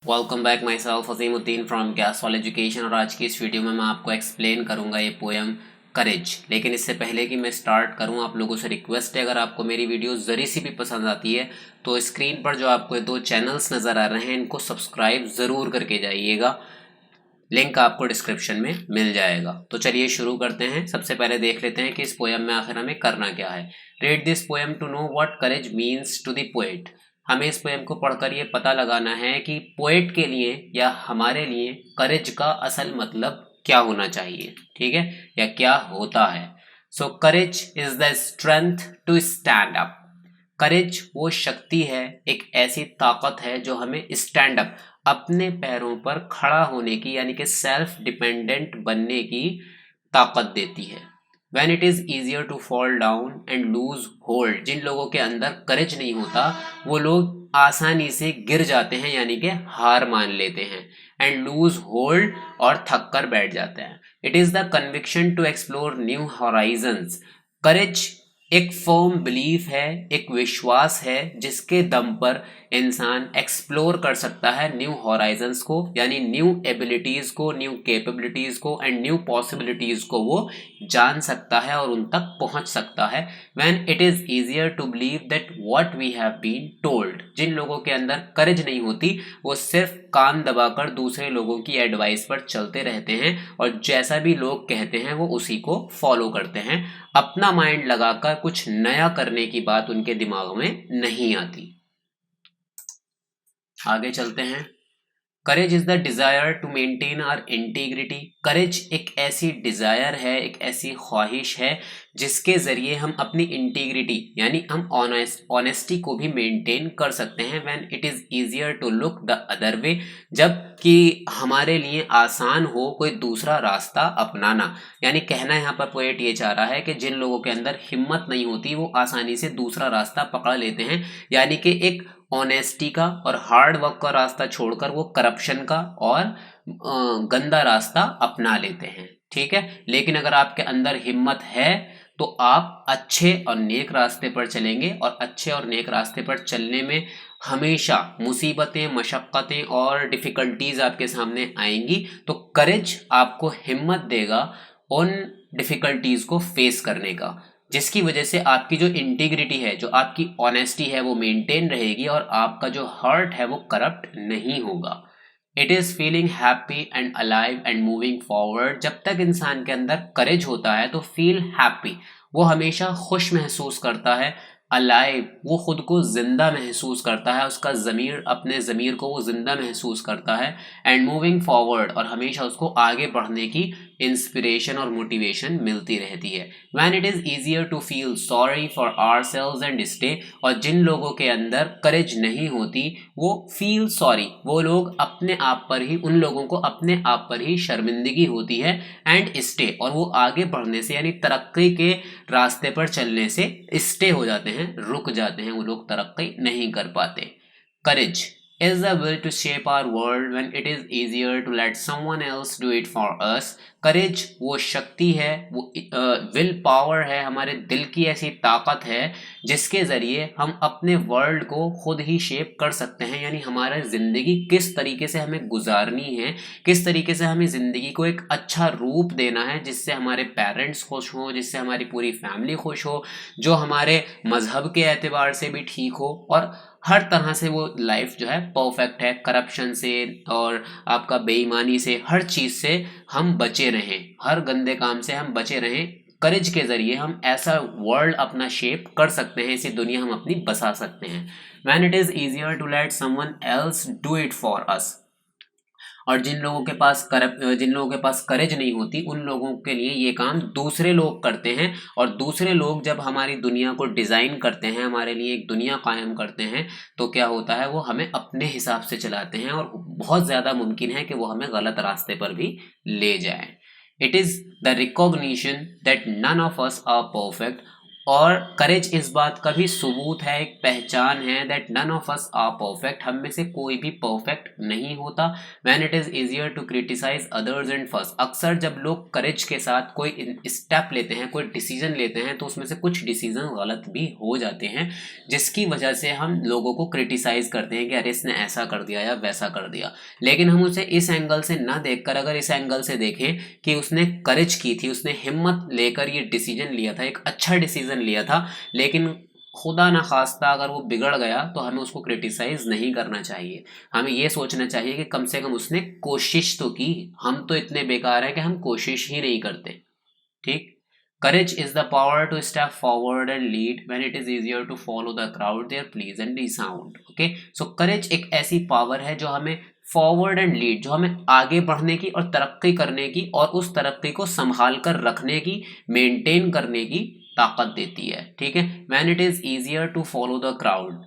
Welcome back myself Azimuddin from Gaswal education. और आज की इस वीडियो में मैं आपको एक्सप्लेन करूंगा ये पोएम करेज। लेकिन इससे पहले कि मैं स्टार्ट करूं, आप लोगों से रिक्वेस्ट है, अगर आपको मेरी वीडियो ज़री सी भी पसंद आती है तो स्क्रीन पर जो आपको ये 2 चैनल्स नज़र आ रहे हैं इनको सब्सक्राइब ज़रूर करके जाइएगा। लिंक आपको डिस्क्रिप्शन में मिल जाएगा। तो चलिए शुरू करते हैं। सबसे पहले देख लेते हैं कि इस पोएम में आखिर हमें करना क्या है। Read this poem to know what courage means to the poet. हमें इस पोएम को पढ़कर ये पता लगाना है कि पोएट के लिए या हमारे लिए करेज का असल मतलब क्या होना चाहिए, ठीक है, या क्या होता है। So courage is the strength to stand up. Courage वो शक्ति है, एक ऐसी ताकत है जो हमें स्टैंड अप, अपने पैरों पर खड़ा होने की, यानी कि सेल्फ डिपेंडेंट बनने की ताकत देती है। When it is easier to fall down and lose hold, जिन लोगों के अंदर करेज नहीं होता वो लोग आसानी से गिर जाते हैं, यानी कि हार मान लेते हैं, एंड लूज होल्ड और थक कर बैठ जाते हैं। It is the conviction to explore new horizons. Courage एक फर्म बिलीफ है, एक विश्वास है जिसके दम पर इंसान एक्सप्लोर कर सकता है न्यू हॉराइजन्स को, यानी न्यू एबिलिटीज को, न्यू कैपेबिलिटीज को एंड न्यू पॉसिबिलिटीज को वो जान सकता है और उन तक पहुंच सकता है। When it is easier to believe that what we have been told. जिन लोगों के अंदर करेज नहीं होती वो सिर्फ कान दबाकर दूसरे लोगों की एडवाइस पर चलते रहते हैं और जैसा भी लोग कहते हैं वो उसी को फॉलो करते हैं। अपना माइंड लगाकर कुछ नया करने की बात उनके दिमाग में नहीं आती। आगे चलते हैं। Courage is the desire to maintain our integrity. Courage एक ऐसी डिजायर है, एक ऐसी ख्वाहिश है जिसके जरिए हम अपनी इंटीग्रिटी यानी हम ऑनेस्टी को भी मेंटेन कर सकते हैं। When it is easier to look the other way, जबकि हमारे लिए आसान हो कोई दूसरा रास्ता अपनाना। यानी कहना यहाँ पर पोएट ये चाह रहा है कि जिन लोगों के अंदर हिम्मत नहीं होती वो आसानी से दूसरा रास्ता पकड़ लेते हैं, यानी कि एक ऑनेस्टी का और हार्ड वर्क का रास्ता छोड़कर वो करप्शन का और गंदा रास्ता अपना लेते हैं, ठीक है। लेकिन अगर आपके अंदर हिम्मत है तो आप अच्छे और नेक रास्ते पर चलेंगे, और अच्छे और नेक रास्ते पर चलने में हमेशा मुसीबतें, मशक्क़तें और डिफ़िकल्टीज आपके सामने आएंगी। तो करेज आपको हिम्मत देगा उन डिफ़िकल्टीज को फेस करने का, जिसकी वजह से आपकी जो इंटीग्रिटी है, जो आपकी ऑनेस्टी है वो मेंटेन रहेगी और आपका जो हार्ट है वो करप्ट नहीं होगा। It is feeling happy and alive and moving forward. जब तक इंसान के अंदर करेज होता है तो फील हैप्पी, वो हमेशा खुश महसूस करता है। अलाइव, वो खुद को जिंदा महसूस करता है, उसका ज़मीर, अपने ज़मीर को वो जिंदा महसूस करता है। एंड मूविंग फॉरवर्ड, और हमेशा उसको आगे बढ़ने की इंस्पिरेशन और मोटिवेशन मिलती रहती है। When it is easier to feel sorry for ourselves and stay. और जिन लोगों के अंदर करेज नहीं होती वो फील सॉरी, वो लोग अपने आप पर ही, उन लोगों को अपने आप पर ही शर्मिंदगी होती है, एंड स्टे, और वो आगे बढ़ने से यानी तरक्की के रास्ते पर चलने से स्टे हो जाते हैं, रुक जाते हैं, वो लोग तरक्की नहीं कर पाते। करेज is the will to shape our world when it is easier to let someone else do it for us. करेज वो शक्ति है, वो विल पावर है, हमारे दिल की ऐसी ताकत है जिसके ज़रिए हम अपने वर्ल्ड को खुद ही शेप कर सकते हैं। यानी हमारा ज़िंदगी किस तरीके से हमें गुजारनी है, किस तरीके से हमें ज़िंदगी को एक अच्छा रूप देना है जिससे हमारे पेरेंट्स खुश हों, जिससे हमारी पूरी फैमिली खुश हो, जो हमारे मज़हब के एतबार से भी ठीक हो, और हर तरह से वो लाइफ जो है परफेक्ट है। करप्शन से और आपका बेईमानी से, हर चीज़ से हम बचे रहें, हर गंदे काम से हम बचे रहें। करेज के ज़रिए हम ऐसा वर्ल्ड अपना शेप कर सकते हैं, ऐसी दुनिया हम अपनी बसा सकते हैं। When it is easier to let someone else do it for us। और जिन लोगों के पास करेज नहीं होती उन लोगों के लिए ये काम दूसरे लोग करते हैं। और दूसरे लोग जब हमारी दुनिया को डिज़ाइन करते हैं, हमारे लिए एक दुनिया कायम करते हैं, तो क्या होता है, वो हमें अपने हिसाब से चलाते हैं और बहुत ज़्यादा मुमकिन है कि वो हमें गलत रास्ते पर भी ले जाए। It is the recognition that none of us are perfect. और करेज इस बात का भी सबूत है, एक पहचान है that none of us are perfect, हम में से कोई भी परफेक्ट नहीं होता। When it is easier to criticise others and first, अक्सर जब लोग करेज के साथ कोई स्टेप लेते हैं, कोई डिसीजन लेते हैं, तो उसमें से कुछ डिसीजन गलत भी हो जाते हैं, जिसकी वजह से हम लोगों को क्रिटिसाइज करते हैं कि अरे इसने ऐसा कर दिया या वैसा कर दिया। लेकिन हम उसे इस एंगल से ना देखकर अगर इस एंगल से देखें कि उसने करेज की थी, उसने हिम्मत लेकर ये डिसीजन लिया था, एक अच्छा डिसीजन लिया था, लेकिन खुदा ना खास्ता अगर वो बिगड़ गया तो हमें उसको क्रिटिसाइज नहीं करना चाहिए। हमें ये सोचना चाहिए कि कम से कम उसने कोशिश तो की, हम तो इतने बेकार हैं कि हम कोशिश ही नहीं करते। ठीक। Courage is the power to step forward and lead when it is easier to follow the crowd there please and sound. Okay, so courage एक ऐसी पावर है जो हमें फॉरवर्ड एंड लीड, जो हमें आगे बढ़ने की और तरक्की करने की और उस तरक्की को संभाल कर रखने की, मेंटेन करने की ताकत देती है। ठीक है, when it is easier to follow the crowd,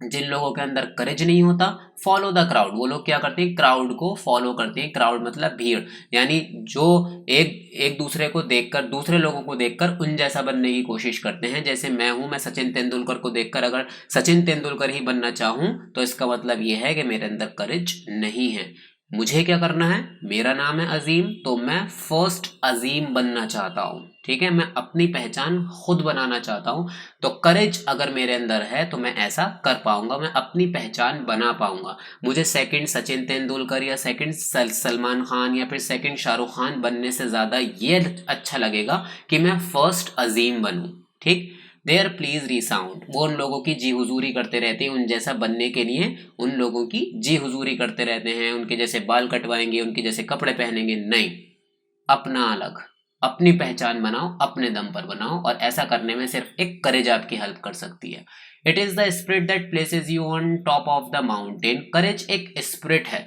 जिन लोगों के अंदर करेज नहीं होता, फॉलो द क्राउड, वो लोग क्या करते हैं, क्राउड को फॉलो करते हैं। क्राउड मतलब भीड़, यानी जो एक एक दूसरे को देखकर, दूसरे लोगों को देखकर उन जैसा बनने की कोशिश करते हैं। जैसे मैं हूं, मैं सचिन तेंदुलकर को देखकर अगर सचिन तेंदुलकर ही बनना चाहूं तो इसका मतलब ये है कि मेरे अंदर करेज नहीं है। मुझे क्या करना है, मेरा नाम है अजीम, तो मैं फर्स्ट अजीम बनना चाहता हूँ। ठीक है, मैं अपनी पहचान खुद बनाना चाहता हूँ। तो करेज अगर मेरे अंदर है तो मैं ऐसा कर पाऊंगा, मैं अपनी पहचान बना पाऊंगा। मुझे सेकंड सचिन तेंदुलकर या सेकंड सलमान खान या फिर सेकंड शाहरुख खान बनने से ज़्यादा ये अच्छा लगेगा कि मैं फर्स्ट अजीम बनूं। ठीक, देयर प्लीज रिसाउंड, वो उन लोगों की जी हुजूरी करते रहते हैं, उन जैसा बनने के लिए उन लोगों की जी हुजूरी करते रहते हैं, उनके जैसे बाल कटवाएंगे, उनके जैसे कपड़े पहनेंगे। नहीं, अपना अलग, अपनी पहचान बनाओ, अपने दम पर बनाओ, और ऐसा करने में सिर्फ एक करेज आपकी हेल्प कर सकती है। It is the spirit that places you on top of the mountain, courage एक स्पिरिट है,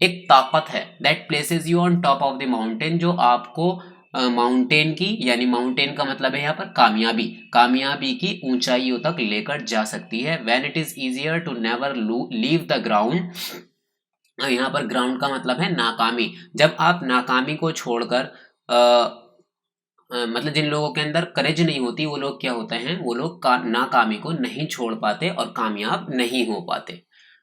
एक ताकत है, that places you on top of the mountain, जो आपको माउंटेन की, यानी माउंटेन का मतलब है यहाँ पर कामयाबी, कामयाबी की ऊंचाइयों तक लेकर जा सकती है। When it is easier to never leave the ground, यहाँ पर ग्राउंड का मतलब है नाकामी, जब आप नाकामी को छोड़कर मतलब जिन लोगों के अंदर करेज नहीं होती, वो लोग क्या होते हैं, वो लोग नाकामी को नहीं छोड़ पाते और कामयाब नहीं हो पाते।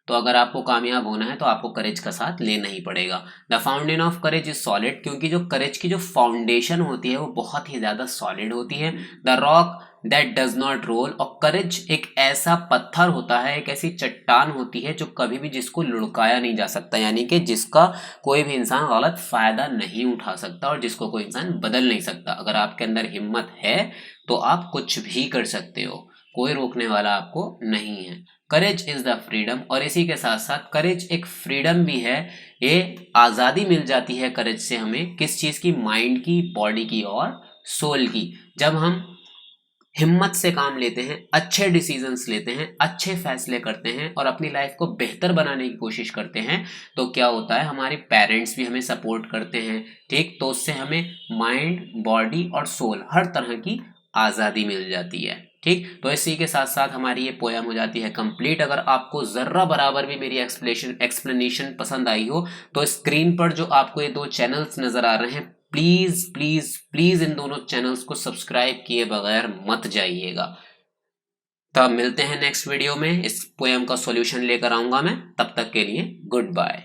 तो अगर आपको कामयाब होना है तो आपको करेज का साथ लेना ही पड़ेगा। The fountain of courage is solid, क्योंकि जो करेज की जो फाउंडेशन होती है वो बहुत ही ज़्यादा सॉलिड होती है। The rock that does not role, और करेज एक ऐसा पत्थर होता है, एक ऐसी चट्टान होती है जो कभी भी जिसको लुढ़काया नहीं जा सकता, यानी कि जिसका कोई भी इंसान गलत फायदा नहीं उठा सकता और जिसको कोई इंसान बदल नहीं सकता। अगर आपके अंदर हिम्मत है तो आप कुछ भी कर सकते हो, कोई रोकने वाला आपको नहीं है। करेज इज द फ्रीडम, और इसी के साथ साथ करेज एक फ्रीडम भी है, ये आज़ादी मिल जाती है करेज से हमें, किस चीज़ की, माइंड की, बॉडी की और सोल की। जब हम हिम्मत से काम लेते हैं, अच्छे डिसीजंस लेते हैं, अच्छे फैसले करते हैं और अपनी लाइफ को बेहतर बनाने की कोशिश करते हैं, तो क्या होता है, हमारे पेरेंट्स भी हमें सपोर्ट करते हैं। ठीक, तो उससे हमें माइंड, बॉडी और सोल हर तरह की आज़ादी मिल जाती है। ठीक, तो इसी के साथ साथ हमारी ये पोयम हो जाती है कंप्लीट। अगर आपको ज़र्रा बराबर भी मेरी एक्सप्लेनेशन पसंद आई हो तो स्क्रीन पर जो आपको ये दो चैनल्स नज़र आ रहे हैं, प्लीज प्लीज प्लीज इन दोनों चैनल्स को सब्सक्राइब किए बगैर मत जाइएगा। तब मिलते हैं नेक्स्ट वीडियो में, इस पोएम का सॉल्यूशन लेकर आऊंगा मैं, तब तक के लिए गुड बाय।